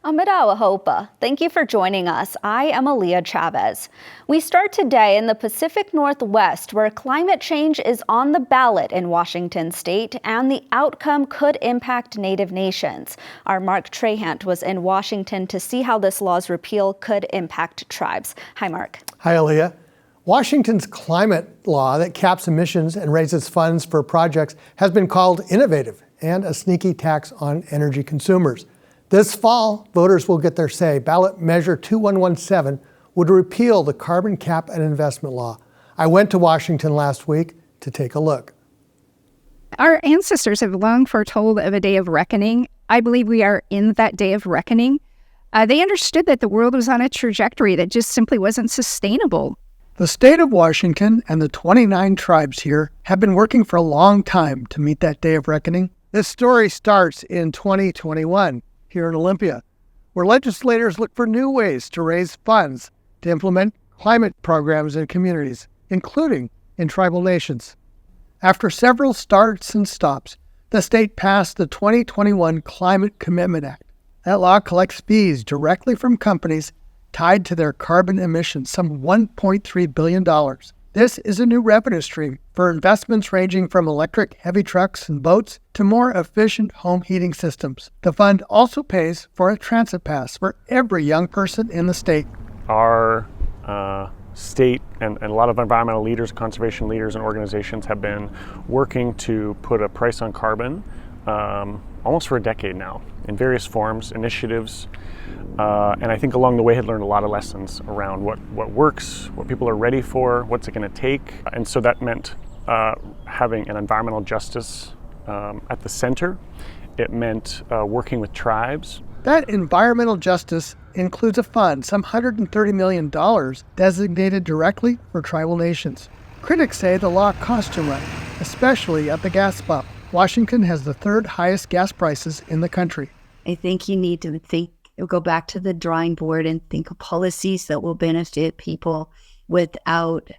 Amidala Hopa, thank you for joining us. I am Aaliyah Chavez. We start today in the Pacific Northwest, where climate change is on the ballot in Washington state, and the outcome could impact Native nations. Our Mark Trahant was in Washington to see how this law's repeal could impact tribes. Hi, Mark. Hi, Aaliyah. Washington's climate law that caps emissions and raises funds for projects has been called innovative and a sneaky tax on energy consumers. This fall, voters will get their say. Ballot Measure 2117 would repeal the carbon cap and investment law. I went to Washington last week to take a look. Our ancestors have long foretold of a day of reckoning. I believe we are in that day of reckoning. They understood that the world was on a trajectory that just simply wasn't sustainable. The state of Washington and the 29 tribes here have been working for a long time to meet that day of reckoning. This story starts in 2021 here in Olympia, where legislators look for new ways to raise funds to implement climate programs in communities, including in tribal nations. After several starts and stops, the state passed the 2021 Climate Commitment Act. That law collects fees directly from companies tied to their carbon emissions, some $1.3 billion. This is a new revenue stream for investments ranging from electric heavy trucks and boats to more efficient home heating systems. The fund also pays for a transit pass for every young person in the state. Our state and a lot of environmental leaders, conservation leaders and organizations have been working to put a price on carbon almost for a decade now in various forms, initiatives. And I think along the way had learned a lot of lessons around what works, what people are ready for, what's it going to take. And so that meant having an environmental justice at the center. It meant working with tribes. That environmental justice includes a fund, some $130 million, designated directly for tribal nations. Critics say the law costs too much, especially at the gas pump. Washington has the third highest gas prices in the country. I think you need to go back to the drawing board and think of policies that will benefit people without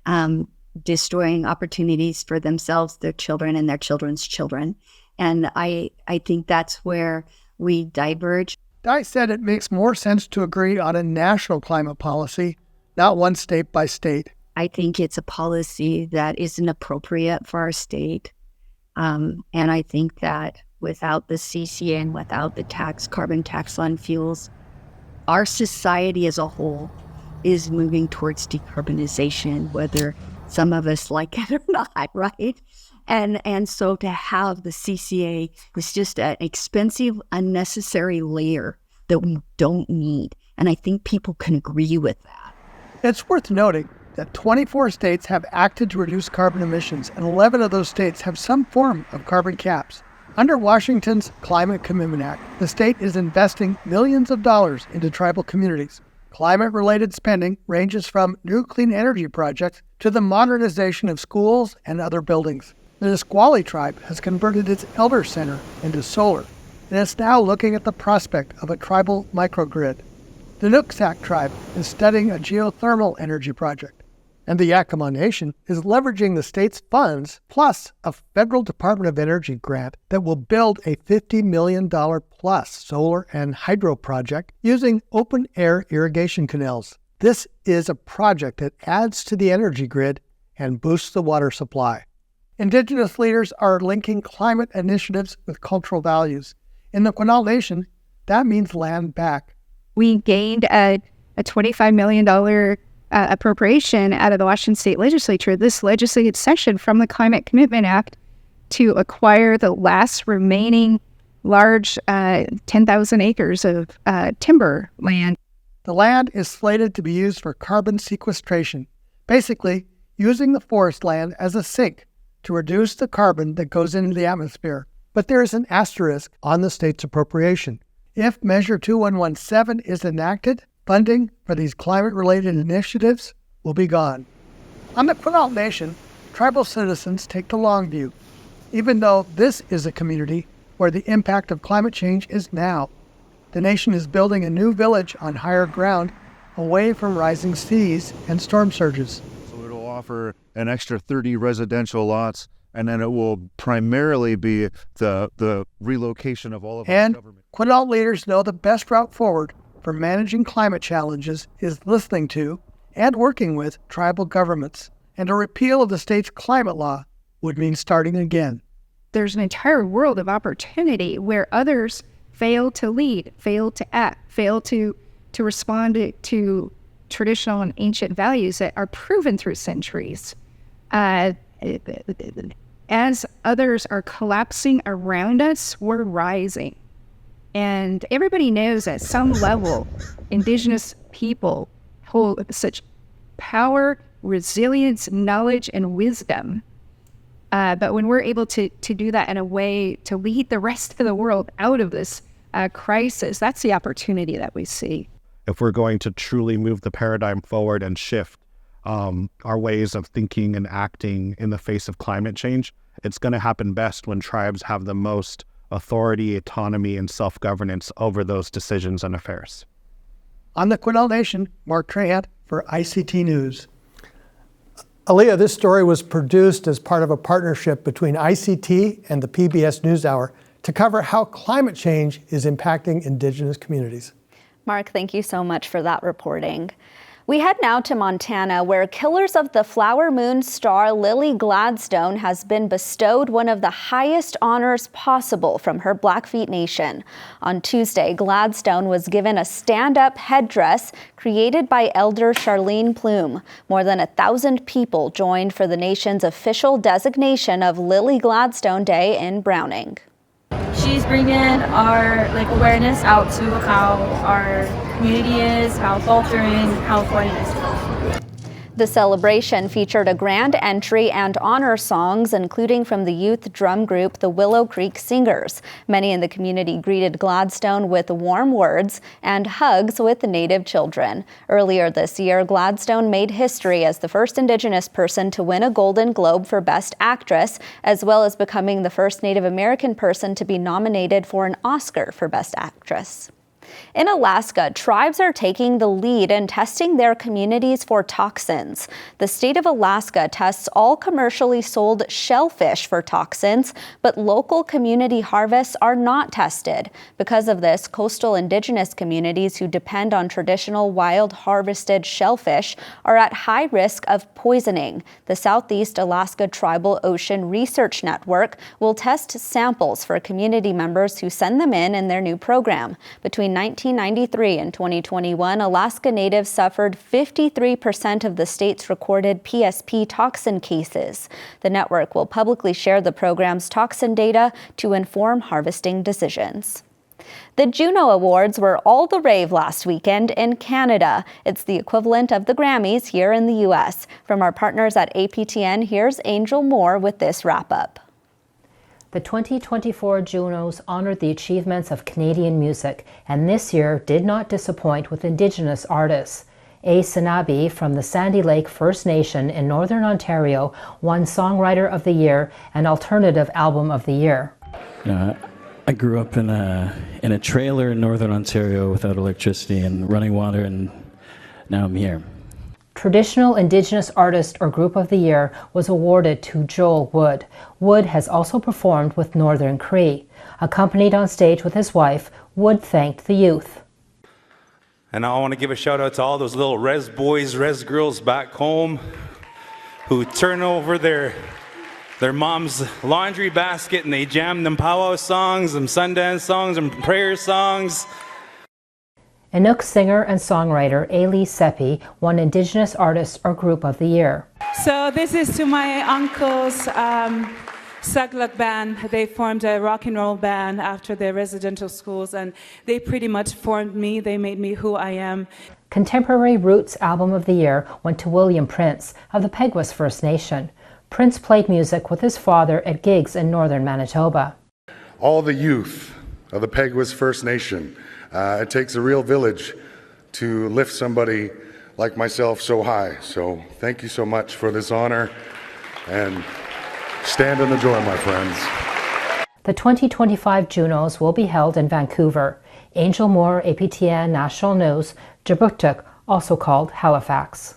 destroying opportunities for themselves, their children, and their children's children. And I think that's where we diverge. Di said it makes more sense to agree on a national climate policy, not one state by state. I think it's a policy that isn't appropriate for our state. And I think that without the CCA and without the carbon tax on fuels, our society as a whole is moving towards decarbonization, whether some of us like it or not, right? And so to have the CCA was just an expensive, unnecessary layer that we don't need. And I think people can agree with that. It's worth noting that 24 states have acted to reduce carbon emissions, and 11 of those states have some form of carbon caps. Under Washington's Climate Commitment Act, the state is investing millions of dollars into tribal communities. Climate-related spending ranges from new clean energy projects to the modernization of schools and other buildings. The Nisqually tribe has converted its Elder Center into solar, and is now looking at the prospect of a tribal microgrid. The Nooksack tribe is studying a geothermal energy project. And the Yakima Nation is leveraging the state's funds plus a federal Department of Energy grant that will build a $50 million plus solar and hydro project using open-air irrigation canals. This is a project that adds to the energy grid and boosts the water supply. Indigenous leaders are linking climate initiatives with cultural values. In the Quinault Nation, that means land back. We gained a $25 million appropriation out of the Washington State Legislature this legislative session from the Climate Commitment Act to acquire the last remaining large 10,000 acres of timber land. The land is slated to be used for carbon sequestration, basically using the forest land as a sink to reduce the carbon that goes into the atmosphere. But there is an asterisk on the state's appropriation. If Measure 2117 is enacted, funding for these climate-related initiatives will be gone. On the Quinault Nation, tribal citizens take the long view, even though this is a community where the impact of climate change is now. The nation is building a new village on higher ground away from rising seas and storm surges. So it'll offer an extra 30 residential lots And then it will primarily be the relocation of all of our And government. Quinault leaders know the best route forward for managing climate challenges is listening to and working with tribal governments. And a repeal of the state's climate law would mean starting again. There's an entire world of opportunity where others fail to lead, fail to act, fail to respond to traditional and ancient values that are proven through centuries. As others are collapsing around us, we're rising. And everybody knows at some level, Indigenous people hold such power, resilience, knowledge, and wisdom. But when we're able to do that in a way to lead the rest of the world out of this crisis, that's the opportunity that we see. If we're going to truly move the paradigm forward and shift our ways of thinking and acting in the face of climate change, it's going to happen best when tribes have the most authority, autonomy, and self-governance over those decisions and affairs. On the Quinault Nation, Mark Trahant for ICT News. Aaliyah, this story was produced as part of a partnership between ICT and the PBS NewsHour to cover how climate change is impacting Indigenous communities. Mark, thank you so much for that reporting. We head now to Montana, where Killers of the Flower Moon star Lily Gladstone has been bestowed one of the highest honors possible from her Blackfeet Nation. On Tuesday, Gladstone was given a stand-up headdress created by Elder Charlene Plume. More than 1,000 people joined for the nation's official designation of Lily Gladstone Day in Browning. She's bringing our awareness out to how our community is, how faltering California is. The celebration featured a grand entry and honor songs, including from the youth drum group the Willow Creek Singers. Many in the community greeted Gladstone with warm words and hugs with Native children. Earlier this year, Gladstone made history as the first Indigenous person to win a Golden Globe for Best Actress, as well as becoming the first Native American person to be nominated for an Oscar for Best Actress. In Alaska, tribes are taking the lead in testing their communities for toxins. The state of Alaska tests all commercially sold shellfish for toxins, but local community harvests are not tested. Because of this, coastal Indigenous communities who depend on traditional wild harvested shellfish are at high risk of poisoning. The Southeast Alaska Tribal Ocean Research Network will test samples for community members who send them in their new program. Between 1993 and 2021, Alaska Natives suffered 53% of the state's recorded PSP toxin cases. The network will publicly share the program's toxin data to inform harvesting decisions. The Juno Awards were all the rave last weekend in Canada. It's the equivalent of the Grammys here in the U.S. From our partners at APTN, here's Angel Moore with this wrap-up. The 2024 Junos honored the achievements of Canadian music, and this year did not disappoint with Indigenous artists. A. Sanabi from the Sandy Lake First Nation in Northern Ontario won Songwriter of the Year and Alternative Album of the Year. I grew up in a trailer in Northern Ontario without electricity and running water, and now I'm here. Traditional Indigenous Artist or Group of the Year was awarded to Joel Wood. Wood has also performed with Northern Cree. Accompanied on stage with his wife, Wood thanked the youth. And I want to give a shout out to all those little res boys, res girls back home who turn over their mom's laundry basket and they jam them powwow songs, them Sundance songs, and prayer songs. Inuk singer and songwriter Ailey Seppi won Indigenous Artist or Group of the Year. So this is to my uncle's Sagluk band. They formed a rock and roll band after their residential schools, and they pretty much formed me. They made me who I am. Contemporary Roots Album of the Year went to William Prince of the Peguis First Nation. Prince played music with his father at gigs in northern Manitoba. All the youth of the Peguis First Nation, it takes a real village to lift somebody like myself so high. So thank you so much for this honor, and stand in the joy, my friends. The 2025 Junos will be held in Vancouver. Angel Moore, APTN National News, Jabuktuk, also called Halifax.